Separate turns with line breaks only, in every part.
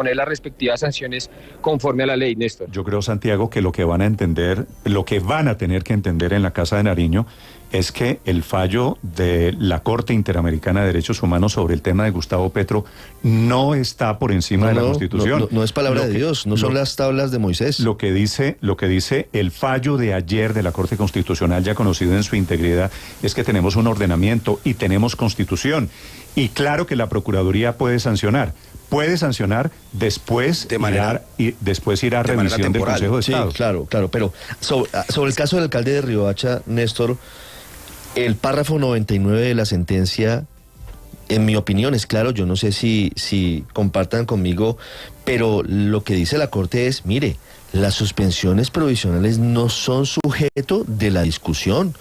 poner las respectivas sanciones conforme a la ley, Néstor.
Yo creo, Santiago, que lo que van a tener que entender en la Casa de Nariño es que el fallo de la Corte Interamericana de Derechos Humanos sobre el tema de Gustavo Petro no está por encima de la Constitución.
No es palabra de Dios, no son las tablas de Moisés.
Lo que dice el fallo de ayer de la Corte Constitucional, ya conocido en su integridad, es que tenemos un ordenamiento y tenemos Constitución. Y claro que la Procuraduría puede sancionar después irá a revisión del Consejo de Estado.
Sí, claro, pero sobre el caso del alcalde de Riohacha, Néstor, el párrafo 99 de la sentencia, en mi opinión, es claro, yo no sé si compartan conmigo, pero lo que dice la Corte es, mire, las suspensiones provisionales no son sujeto de la discusión.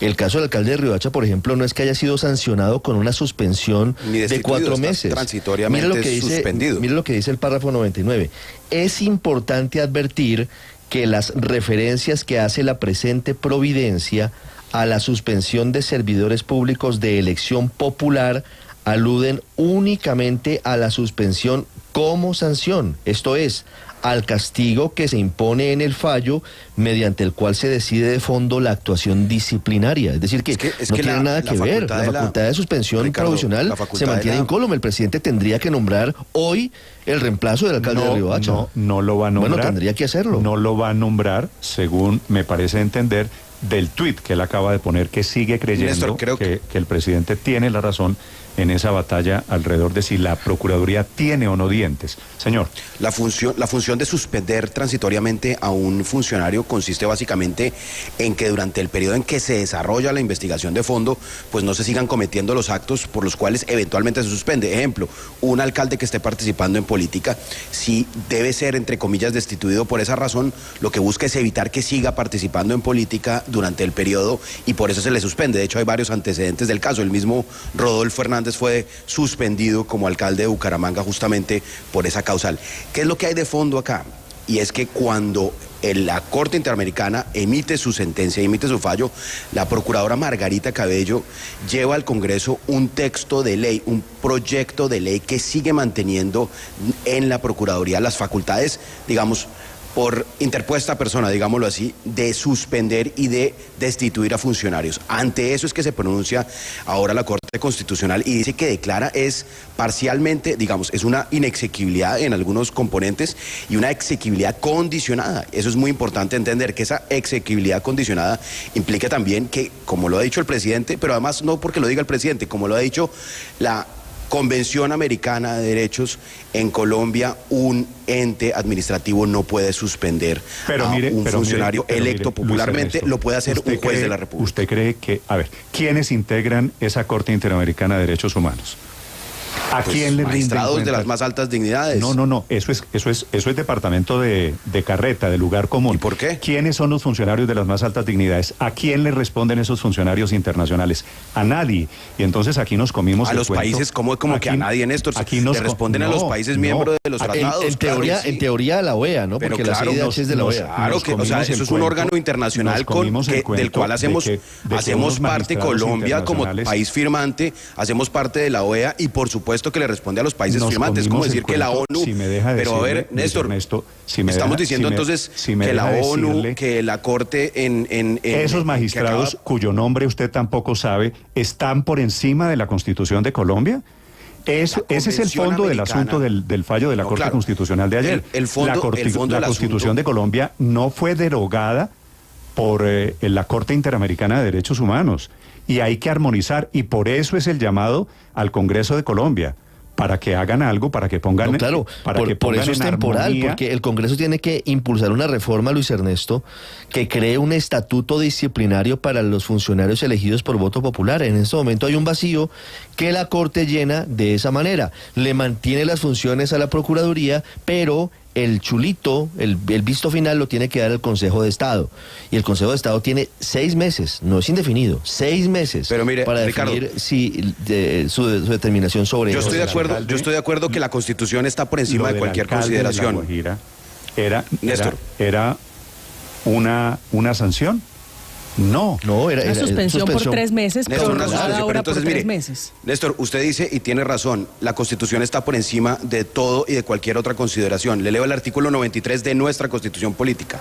El caso del alcalde de Riohacha, por ejemplo, no es que haya sido sancionado con una suspensión de 4 meses.
Transitoriamente suspendido.
Mire lo que dice el párrafo 99. Es importante advertir que las referencias que hace la presente providencia a la suspensión de servidores públicos de elección popular aluden únicamente a la suspensión como sanción, esto es, al castigo que se impone en el fallo mediante el cual se decide de fondo la actuación disciplinaria. Es decir, que no tiene nada que ver. La facultad de suspensión provisional se mantiene incólume. El presidente tendría que nombrar hoy el reemplazo del alcalde de Riohacha.
No lo va a nombrar.
Bueno, tendría que hacerlo.
No lo va a nombrar, según me parece entender, del tuit que él acaba de poner, que sigue creyendo
Néstor,
que el presidente tiene la razón en esa batalla alrededor de si la Procuraduría tiene o no dientes. Señor.
La función de suspender transitoriamente a un funcionario consiste básicamente en que durante el periodo en que se desarrolla la investigación de fondo, pues no se sigan cometiendo los actos por los cuales eventualmente se suspende. Ejemplo, un alcalde que esté participando en política, si debe ser, entre comillas, destituido por esa razón, lo que busca es evitar que siga participando en política durante el periodo y por eso se le suspende. De hecho, hay varios antecedentes del caso. El mismo Rodolfo Hernández fue suspendido como alcalde de Bucaramanga justamente por esa causal. ¿Qué es lo que hay de fondo acá? Y es que cuando la Corte Interamericana emite su sentencia, emite su fallo, la procuradora Margarita Cabello lleva al Congreso un texto de ley, un proyecto de ley que sigue manteniendo en la Procuraduría las facultades, digamos, por interpuesta persona, digámoslo así, de suspender y de destituir a funcionarios. Ante eso es que se pronuncia ahora la Corte Constitucional y dice que declara es parcialmente, digamos, es una inexequibilidad en algunos componentes y una exequibilidad condicionada. Eso es muy importante entender, que esa exequibilidad condicionada implica también que, como lo ha dicho el presidente, pero además no porque lo diga el presidente, como lo ha dicho la Convención Americana de Derechos, en Colombia un ente administrativo no puede suspender a un funcionario electo popularmente, lo puede hacer un juez de la República.
¿Usted cree que, quiénes integran esa Corte Interamericana de Derechos Humanos? ¿A quién le rinden
magistrados de las más altas dignidades?
No, eso es departamento de carreta, de lugar común.
¿Y por qué?
¿Quiénes son los funcionarios de las más altas dignidades? ¿A quién le responden esos funcionarios internacionales? A nadie. Y entonces aquí nos comimos
a los
cuento.
Países, como que a nadie, Néstor?
Aquí
le responden a los países miembros de los tratados.
En teoría a la OEA, ¿no?
Pero
porque
claro,
la CIDH es de la OEA.
Claro que, o sea, eso es un órgano internacional del cual hacemos parte Colombia como país firmante, hacemos parte de la OEA y por supuesto que le responde a los países firmantes. ¿Cómo decir que la ONU? Pero a ver, Néstor, estamos diciendo entonces que la ONU, que la Corte en
esos magistrados cuyo nombre usted tampoco sabe, ¿están por encima de la Constitución de Colombia? Ese es el fondo del asunto del fallo de la Corte Constitucional de ayer. La Constitución de Colombia no fue derogada por la Corte Interamericana de Derechos Humanos y hay que armonizar, y por eso es el llamado al Congreso de Colombia, para que hagan algo, para que pongan...
No, claro, por eso es temporal, armonía. Porque el Congreso tiene que impulsar una reforma, Luis Ernesto, que cree un estatuto disciplinario para los funcionarios elegidos por voto popular. En este momento hay un vacío que la Corte llena de esa manera. Le mantiene las funciones a la Procuraduría, pero el chulito, el visto final lo tiene que dar el Consejo de Estado. Y el Consejo de Estado tiene 6 meses, no es indefinido, 6 meses.
Pero mire,
para
Ricardo,
definir su determinación sobre
yo
eso.
Estoy de acuerdo que la Constitución está por encima de cualquier consideración.
Era una sanción. No,
era
suspensión por 3 meses,
Néstor,
pero ahora por
entonces,
3 meses.
Néstor, usted dice, y tiene razón, la Constitución está por encima de todo y de cualquier otra consideración. Le leo el artículo 93 de nuestra Constitución Política.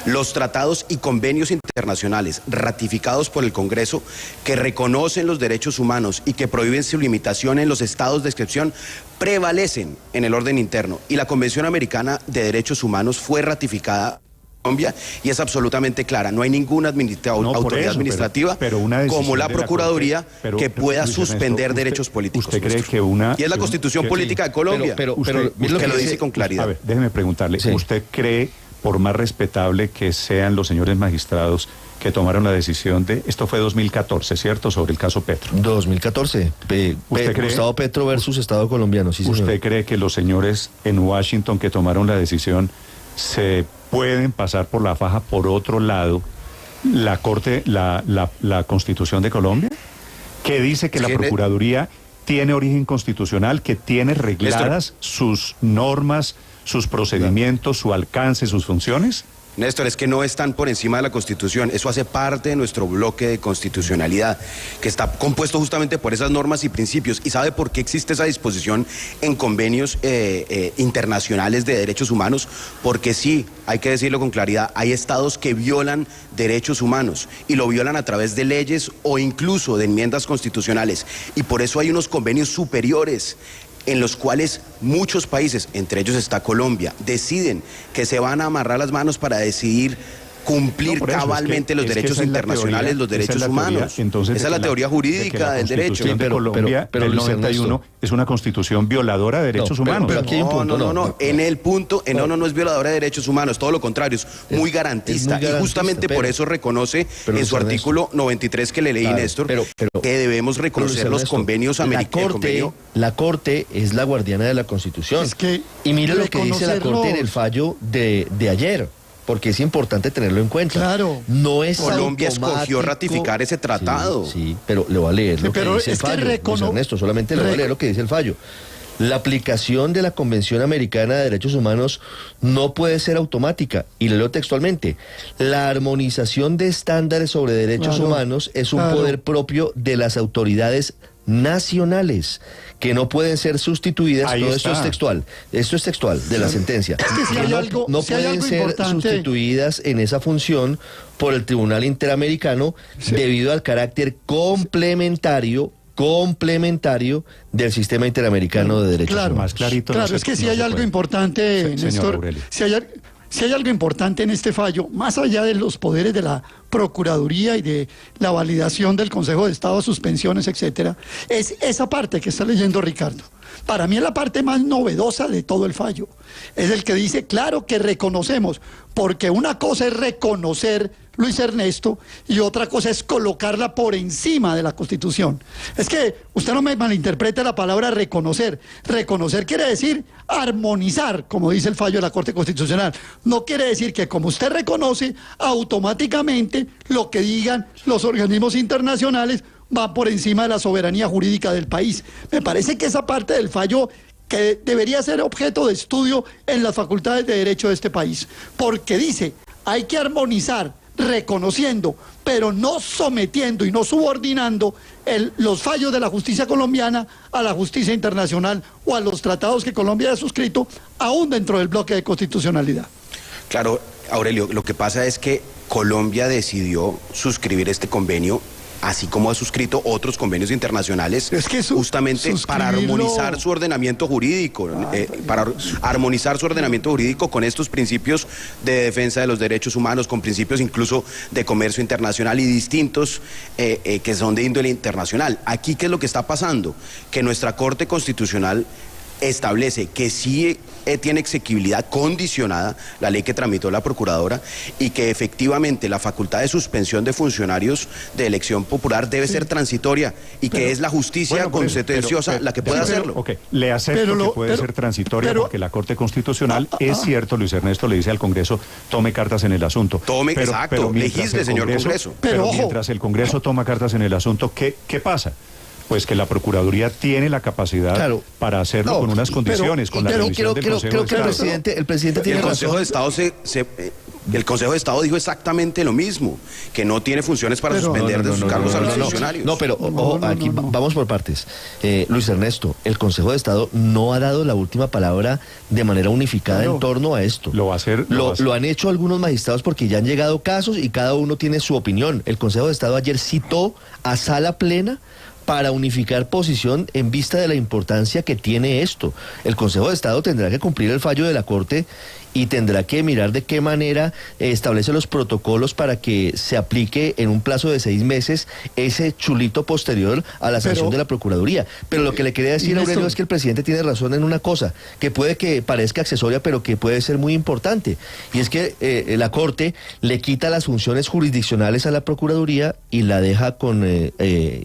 Los tratados y convenios internacionales ratificados por el Congreso que reconocen los derechos humanos y que prohíben su limitación en los estados de excepción prevalecen en el orden interno. Y la Convención Americana de Derechos Humanos fue ratificada Colombia y es absolutamente clara. No hay ninguna autoridad administrativa como la Procuraduría que pueda suspender derechos políticos.
¿Usted cree que una...
Y es la Constitución Política de Colombia
pero
que lo dice con claridad.
A ver, déjeme preguntarle, ¿usted cree, por más respetable que sean los señores magistrados que tomaron la decisión de... Esto fue 2014, ¿cierto? Sobre el caso Petro.
2014. Gustavo Petro versus Estado colombiano, sí, señor.
¿Usted cree que los señores en Washington que tomaron la decisión se pueden pasar por la faja por otro lado la Constitución de Colombia, que dice que la Procuraduría tiene origen constitucional, que tiene regladas sus normas, sus procedimientos, su alcance, sus funciones?
Néstor, es que no están por encima de la Constitución. Eso hace parte de nuestro bloque de constitucionalidad, que está compuesto justamente por esas normas y principios. ¿Y sabe por qué existe esa disposición en convenios internacionales de derechos humanos? Porque sí, hay que decirlo con claridad, hay estados que violan derechos humanos y lo violan a través de leyes o incluso de enmiendas constitucionales. Y por eso hay unos convenios superiores en los cuales muchos países, entre ellos está Colombia, deciden que se van a amarrar las manos para decidir cumplir cabalmente los derechos internacionales, los derechos humanos. Entonces, esa es la teoría jurídica del derecho.
De Colombia del 91 es una constitución violadora de derechos humanos.
Pero aquí hay un punto.
No, en el punto, no es violadora de derechos humanos, todo lo contrario, es muy garantista. Y justamente por eso reconoce en su artículo 93 que le leí, Néstor, que debemos reconocer los convenios americanos.
La Corte es la guardiana de la Constitución. Y mire lo que dice la Corte en el fallo de ayer, porque es importante tenerlo en cuenta.
Claro.
No es
Colombia escogió ratificar ese tratado.
Sí, pero le voy a leer lo que dice el fallo. Ernesto, solamente le voy a leer lo que dice el fallo. La aplicación de la Convención Americana de Derechos Humanos no puede ser automática, y le leo textualmente: la armonización de estándares sobre derechos humanos es un poder propio de las autoridades nacionales, que no pueden ser sustituidas. Esto es textual de la sentencia. No pueden ser sustituidas en esa función por el Tribunal Interamericano debido al carácter complementario del sistema interamericano de derechos humanos.
Más clarito.
Claro, es que si hay algo importante, Néstor, si hay algo importante en este fallo, más allá de los poderes de la Procuraduría y de la validación del Consejo de Estado, suspensiones, etcétera, es esa parte que está leyendo Ricardo. Para mí es la parte más novedosa de todo el fallo. Es el que dice, claro que reconocemos, porque una cosa es reconocer, Luis Ernesto, y otra cosa es colocarla por encima de la Constitución. Es que usted no me malinterprete la palabra reconocer. Reconocer quiere decir armonizar, como dice el fallo de la Corte Constitucional. No quiere decir que como usted reconoce, automáticamente lo que digan los organismos internacionales va por encima de la soberanía jurídica del país. Me parece que esa parte del fallo que debería ser objeto de estudio en las facultades de Derecho de este país, porque dice, hay que armonizar, reconociendo, pero no sometiendo y no subordinando los fallos de la justicia colombiana a la justicia internacional o a los tratados que Colombia ha suscrito, aún dentro del bloque de constitucionalidad.
Claro, Aurelio, lo que pasa es que Colombia decidió suscribir este convenio, así como ha suscrito otros convenios internacionales, justamente para armonizar su ordenamiento jurídico, con estos principios de defensa de los derechos humanos, con principios incluso de comercio internacional y distintos que son de índole internacional. Aquí, ¿qué es lo que está pasando? Que nuestra Corte Constitucional establece que sí tiene exequibilidad condicionada, la ley que tramitó la Procuradora, y que efectivamente la facultad de suspensión de funcionarios de elección popular debe ser transitoria y que es la justicia contenciosa la que puede hacerlo.
Le acepto que puede ser transitoria porque la Corte Constitucional, es cierto, Luis Ernesto le dice al Congreso, tome cartas en el asunto.
Legisle, señor Congreso.
Pero mientras el Congreso toma cartas en el asunto, ¿qué pasa? Pues que la Procuraduría tiene la capacidad para hacerlo con unas condiciones, con la revisión del Consejo de Estado.
El presidente tiene razón.
El Consejo de Estado El Consejo de Estado dijo exactamente lo mismo, que no tiene funciones para suspender de sus cargos a los funcionarios.
No, pero aquí vamos por partes. Luis Ernesto, el Consejo de Estado no ha dado la última palabra de manera unificada en torno a esto.
Lo va a hacer.
Lo han hecho algunos magistrados porque ya han llegado casos y cada uno tiene su opinión. El Consejo de Estado ayer citó a sala plena para unificar posición en vista de la importancia que tiene esto. El Consejo de Estado tendrá que cumplir el fallo de la Corte y tendrá que mirar de qué manera establece los protocolos para que se aplique en un plazo de 6 meses ese chulito posterior a la sanción de la Procuraduría. Pero lo que le quería decir a Aurelio es que el presidente tiene razón en una cosa, que puede que parezca accesoria, pero que puede ser muy importante, y es que la Corte le quita las funciones jurisdiccionales a la Procuraduría y la deja con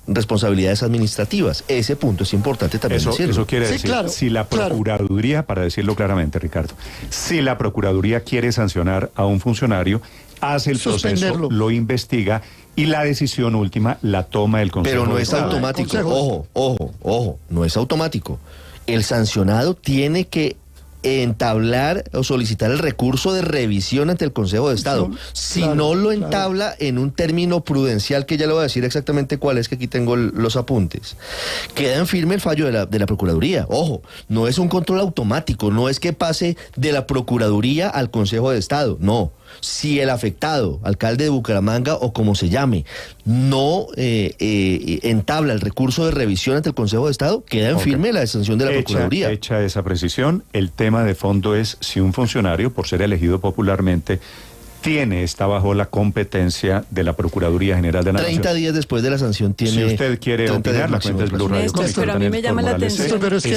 responsabilidades administrativas. Ese punto es importante también decirlo.
Eso quiere decir, si la Procuraduría, para decirlo claramente, Ricardo, si la Procuraduría quiere sancionar a un funcionario, hace el proceso, lo investiga y la decisión última la toma el Consejo.
Pero no es automático. Ojo, no es automático. El sancionado tiene que entablar o solicitar el recurso de revisión ante el Consejo de Estado. Si no lo entabla en un término prudencial, que ya le voy a decir exactamente cuál es, que aquí tengo los apuntes, queda en firme el fallo de la Procuraduría. Ojo, no es un control automático, no es que pase de la Procuraduría al Consejo de Estado, no. Si el afectado, alcalde de Bucaramanga o como se llame, no entabla el recurso de revisión ante el Consejo de Estado, queda en firme la sanción de la Procuraduría.
Hecha esa precisión, el tema de fondo es si un funcionario, por ser elegido popularmente, está bajo la competencia de la Procuraduría General de la Nación.
30 días después de la sanción tiene...
Si usted quiere opinar, la cuenta es Blue Radio.
Pero a mí me llama la atención.
Pero es que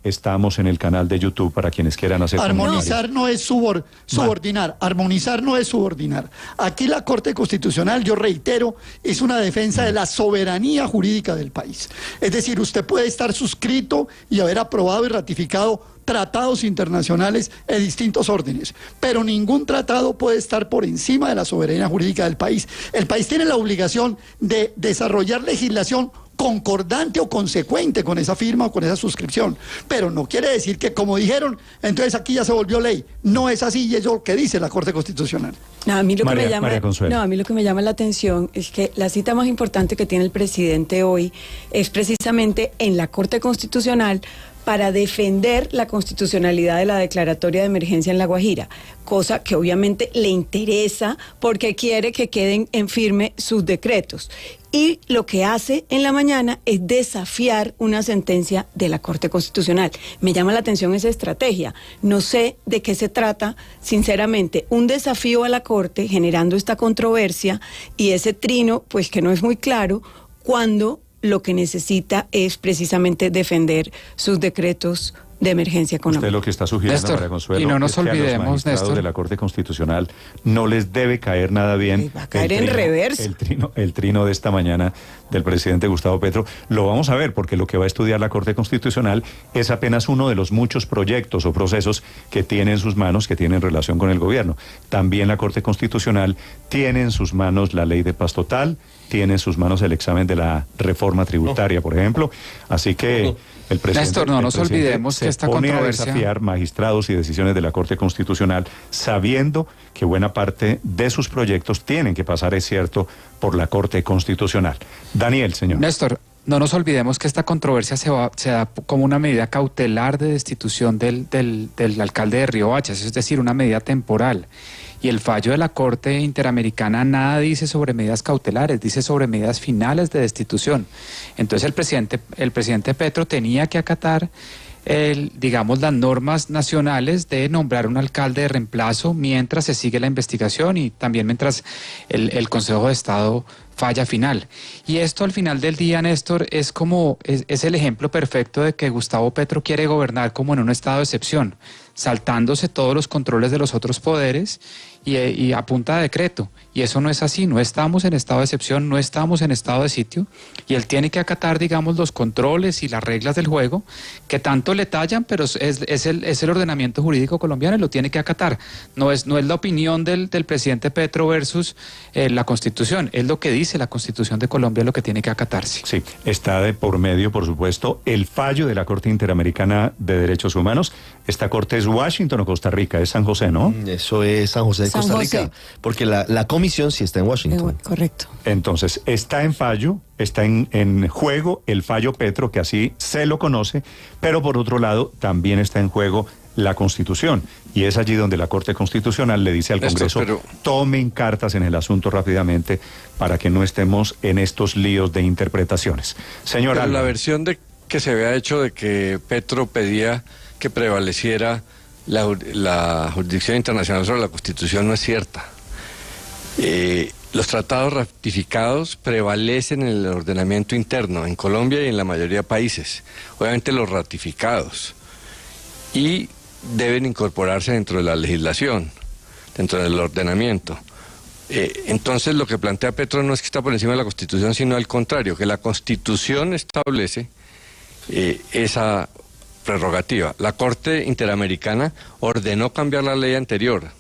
estamos en el canal de YouTube para quienes quieran hacer
armonizar no es subordinar. Armonizar no es subordinar. Aquí la Corte Constitucional, yo reitero, es una defensa de la soberanía jurídica del país. Es decir, usted puede estar suscrito y haber aprobado y ratificado tratados internacionales de distintos órdenes, pero ningún tratado puede estar por encima de la soberanía jurídica del país. El país tiene la obligación de desarrollar legislación concordante o consecuente con esa firma o con esa suscripción, pero no quiere decir que, como dijeron, entonces aquí ya se volvió ley. No es así, y es lo que dice la Corte Constitucional.
A mí lo que me llama la atención es que la cita más importante que tiene el presidente hoy es precisamente en la Corte Constitucional para defender la constitucionalidad de la declaratoria de emergencia en La Guajira, cosa que obviamente le interesa porque quiere que queden en firme sus decretos. Y lo que hace en la mañana es desafiar una sentencia de la Corte Constitucional. Me llama la atención esa estrategia. No sé de qué se trata, sinceramente, un desafío a la Corte generando esta controversia y ese trino, pues que no es muy claro, cuando lo que necesita es precisamente defender sus decretos de emergencia económica.
Usted lo que está sugiriendo,
Néstor,
María Consuelo,
y no nos
es que
olvidemos,
a los magistrados
Néstor,
de la Corte Constitucional no les debe caer nada bien.
Va a caer en reversa.
El trino de esta mañana del presidente Gustavo Petro. Lo vamos a ver, porque lo que va a estudiar la Corte Constitucional es apenas uno de los muchos proyectos o procesos que tiene en sus manos, que tienen relación con el gobierno. También la Corte Constitucional tiene en sus manos la ley de paz total, tiene en sus manos el examen de la reforma tributaria, por ejemplo. Así que el presidente...
Néstor, no nos olvidemos que esta controversia...
a desafiar magistrados y decisiones de la Corte Constitucional, sabiendo que buena parte de sus proyectos tienen que pasar, es cierto, por la Corte Constitucional. Daniel, señor.
Néstor, no nos olvidemos que esta controversia se da como una medida cautelar de destitución del alcalde de Riohacha, es decir, una medida temporal. Y el fallo de la Corte Interamericana nada dice sobre medidas cautelares, dice sobre medidas finales de destitución. Entonces el presidente Petro tenía que acatar las normas nacionales de nombrar un alcalde de reemplazo mientras se sigue la investigación y también mientras el Consejo de Estado falla final. Y esto al final del día, Néstor, es el ejemplo perfecto de que Gustavo Petro quiere gobernar como en un estado de excepción, saltándose todos los controles de los otros poderes y a punta de decreto. Y eso no es así, no estamos en estado de excepción, no estamos en estado de sitio, y él tiene que acatar, digamos, los controles y las reglas del juego, que tanto le tallan, pero es el ordenamiento jurídico colombiano y lo tiene que acatar. No es la opinión del presidente Petro versus la Constitución, es lo que dice la Constitución de Colombia, lo que tiene que acatarse.
Sí, está de por medio, por supuesto, el fallo de la Corte Interamericana de Derechos Humanos. Esta corte es Washington o Costa Rica, es San José, ¿no?
Eso es San José de Costa Rica, porque la comisión sí está en Washington.
Correcto.
Entonces, está en fallo, está en juego el fallo Petro, que así se lo conoce, pero por otro lado también está en juego la Constitución, y es allí donde la Corte Constitucional le dice al Congreso, tomen cartas en el asunto rápidamente para que no estemos en estos líos de interpretaciones. Señor Álvaro.
La versión que se había hecho de que Petro pedía que prevaleciera la jurisdicción internacional sobre la Constitución no es cierta. Los tratados ratificados prevalecen en el ordenamiento interno, en Colombia y en la mayoría de países, obviamente los ratificados, y deben incorporarse dentro de la legislación, dentro del ordenamiento. Entonces lo que plantea Petro no es que está por encima de la Constitución, sino al contrario, que la Constitución establece esa prerrogativa. La Corte Interamericana ordenó cambiar la ley anterior.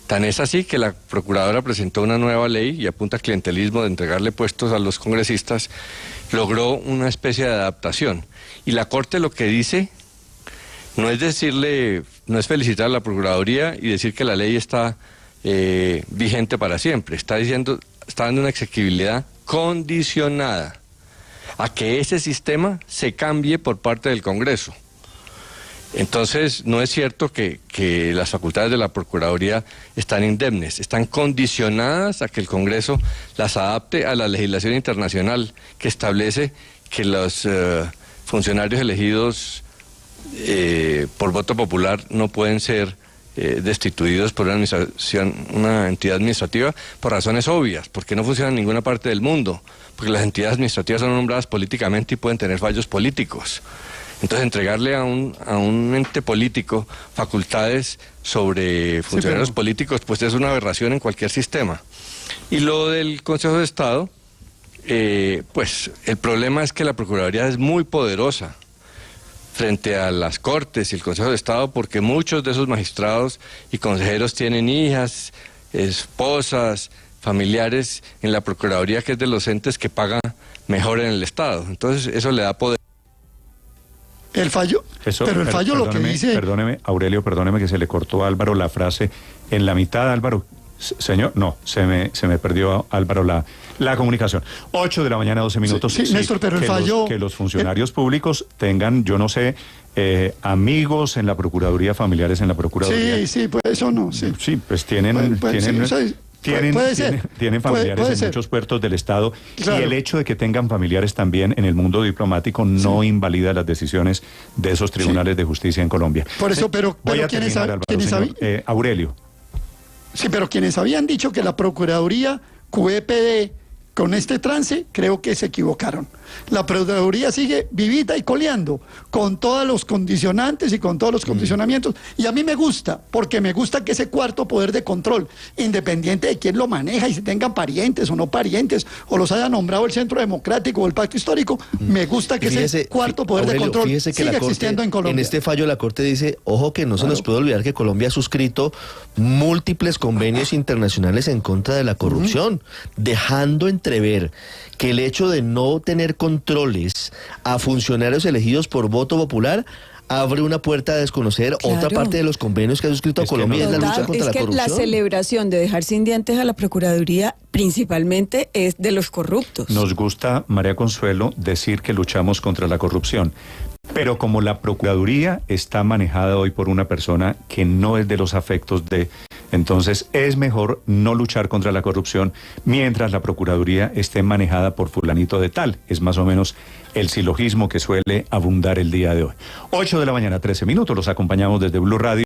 Tan es así que la procuradora presentó una nueva ley y a punta clientelismo de entregarle puestos a los congresistas, logró una especie de adaptación. Y la Corte lo que dice no es felicitar a la Procuraduría y decir que la ley está vigente para siempre. Está dando una exequibilidad condicionada a que ese sistema se cambie por parte del Congreso. Entonces, no es cierto que las facultades de la Procuraduría están indemnes, están condicionadas a que el Congreso las adapte a la legislación internacional que establece que los funcionarios elegidos por voto popular no pueden ser destituidos por una entidad administrativa por razones obvias, porque no funciona en ninguna parte del mundo, porque las entidades administrativas son nombradas políticamente y pueden tener fallos políticos. Entonces, entregarle a un ente político facultades sobre funcionarios políticos, pues es una aberración en cualquier sistema. Y lo del Consejo de Estado, pues el problema es que la Procuraduría es muy poderosa frente a las Cortes y el Consejo de Estado, porque muchos de esos magistrados y consejeros tienen hijas, esposas, familiares en la Procuraduría, que es de los entes que pagan mejor en el Estado. Entonces, eso le da poder.
El fallo, pero el fallo lo que dice...
Perdóneme, Aurelio, perdóneme que se le cortó a Álvaro la frase en la mitad. Álvaro, señor, no, se me perdió, Álvaro, la comunicación. 8 de la mañana, 12 minutos.
Sí, Néstor, pero el fallo...
Que los funcionarios públicos tengan, yo no sé, amigos en la Procuraduría, familiares en la Procuraduría.
Sí, pues eso no, sí.
Sí, pues tienen... Tienen familiares en muchos puertos del Estado, claro. Y el hecho de que tengan familiares también en el mundo diplomático no invalida las decisiones de esos tribunales de justicia en Colombia.
Por eso, pero ¿quiénes sabían?
Aurelio.
Sí, pero quienes habían dicho que la Procuraduría QEPD con este trance, creo que se equivocaron. La Procuraduría sigue vivita y coleando, con todos los condicionantes y con todos los condicionamientos. Y a mí me gusta, porque me gusta que ese cuarto poder de control, independiente de quién lo maneja y si tengan parientes o no parientes, o los haya nombrado el Centro Democrático o el Pacto Histórico, me gusta que ese cuarto poder de control siga existiendo en Colombia.
En este fallo la Corte dice, ojo, que no se nos puede olvidar que Colombia ha suscrito múltiples convenios internacionales en contra de la corrupción, dejando entrever que el hecho de no tener controles a funcionarios elegidos por voto popular abre una puerta a desconocer otra parte de los convenios que ha suscrito Colombia, es la lucha contra la corrupción.
La celebración de dejar sin dientes a la Procuraduría principalmente es de los corruptos.
Nos gusta, María Consuelo, decir que luchamos contra la corrupción, pero como la Procuraduría está manejada hoy por una persona que no es de los afectos de... Entonces es mejor no luchar contra la corrupción mientras la Procuraduría esté manejada por fulanito de tal. Es más o menos el silogismo que suele abundar el día de hoy. 8 de la mañana, 13 minutos. Los acompañamos desde Blue Radio.